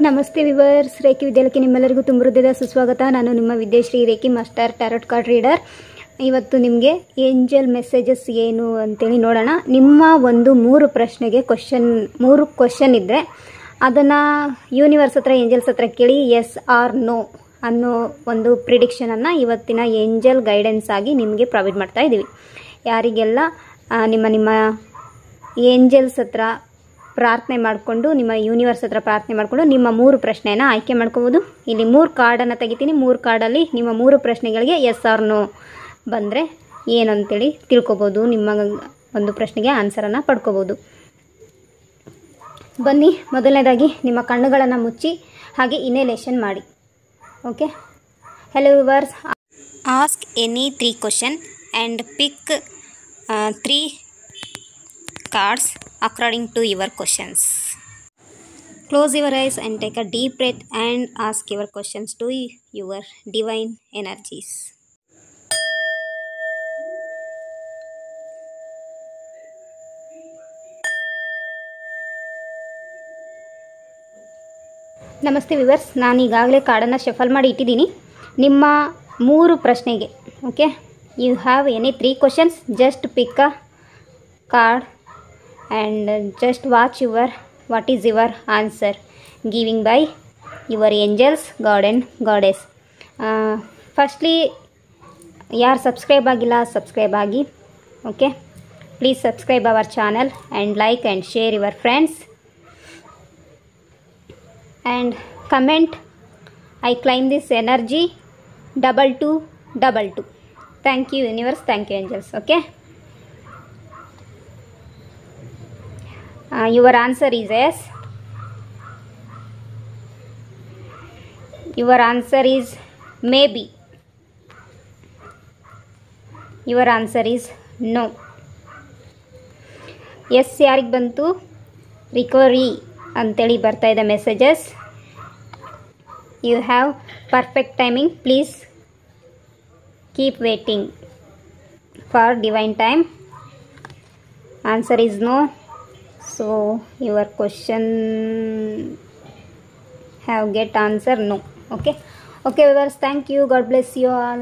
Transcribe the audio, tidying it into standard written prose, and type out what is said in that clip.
ನಮಸ್ತೆ viewers, reiki ವಿದ್ಯಾಲಯಕ್ಕೆ ನಿಮ್ಮೆಲ್ಲರಿಗೂ ತುಂಬ ಹೃದಯದ ಸುಸ್ವಾಗತ. ನಾನು ನಿಮ್ಮ Vidyashree reiki master tarot card reader. ಇವತ್ತು ನಿಮಗೆ ಏಂಜಲ್ ಮೆಸೇಜಸ್ ಏನು ಅಂತೇಳಿ ನೋಡೋಣ. ನಿಮ್ಮ ಒಂದು 3 ಪ್ರಶ್ನೆಗೆ ಮೂರು ಕ್ವಶನ್ ಇದ್ದರೆ ಅದನ್ನು ಯೂನಿವರ್ಸ್ ಹತ್ರ, ಏಂಜಲ್ಸ್ ಹತ್ರ ಕೇಳಿ ಎಸ್ ಆರ್ ನೋ ಅನ್ನೋ ಒಂದು ಪ್ರಿಡಿಕ್ಷನನ್ನು ಇವತ್ತಿನ ಏಂಜಲ್ ಗೈಡೆನ್ಸ್ ಆಗಿ ನಿಮಗೆ ಪ್ರೊವೈಡ್ ಮಾಡ್ತಾ ಇದ್ದೀವಿ. ಯಾರಿಗೆಲ್ಲ ನಿಮ್ಮ ಏಂಜಲ್ಸ್ ಹತ್ರ ಪ್ರಾರ್ಥನೆ ಮಾಡಿಕೊಂಡು, ನಿಮ್ಮ ಯೂನಿವರ್ಸ್ ಹತ್ರ ಪ್ರಾರ್ಥನೆ ಮಾಡಿಕೊಂಡು ನಿಮ್ಮ 3 ಪ್ರಶ್ನೆಯನ್ನು ಆಯ್ಕೆ ಮಾಡ್ಕೋಬೋದು. ಇಲ್ಲಿ 3 ಕಾರ್ಡನ್ನು ತೆಗಿತೀನಿ. 3 ಕಾರ್ಡಲ್ಲಿ ನಿಮ್ಮ 3 ಪ್ರಶ್ನೆಗಳಿಗೆ ಎಸ್ ಆರ್ ನೋ ಬಂದರೆ ಏನಂತೇಳಿ ತಿಳ್ಕೊಬೋದು. ನಿಮ್ಮ ಒಂದು ಪ್ರಶ್ನೆಗೆ ಆನ್ಸರನ್ನು ಪಡ್ಕೋಬೋದು. ಬನ್ನಿ, ಮೊದಲನೇದಾಗಿ ನಿಮ್ಮ ಕಣ್ಣುಗಳನ್ನು ಮುಚ್ಚಿ ಹಾಗೆ ಇನೇಲೇಷನ್ ಮಾಡಿ. Okay, hello viewers, ask any 3 question and pick 3 cards according to your questions. Close your eyes and take a deep breath and ask your questions to your divine energies. ನಮಸ್ತೆ ವಿವರ್ಸ್, ನಾನು ಈಗಾಗಲೇ ಕಾರ್ಡನ್ನು ಶಫಲ್ ಮಾಡಿ ಇಟ್ಟಿದ್ದೀನಿ. ನಿಮ್ಮ 3 ಪ್ರಶ್ನೆಗೆ okay, you have any 3 questions, just pick a card and just watch what is your answer giving by your angels, god and goddess. Firstly, ಯಾರು subscribe ಆಗಿಲ್ಲ ಸಬ್ಸ್ಕ್ರೈಬ್ ಆಗಿ. Okay, please subscribe our channel and like and share your friends and comment I claim this energy 2222. Thank you universe, thank you angels. Okay, your answer is yes. Your answer is maybe. Your answer is no. yes ಯಾರಿಗೆ ಬಂತು? Recovery ಅಂತೇಳಿ ಬರ್ತಾ ಇದೆ messages. You have perfect timing, please keep waiting for divine time. Answer is no. So your question have get answer no. Okay viewers, thank you, god bless you all.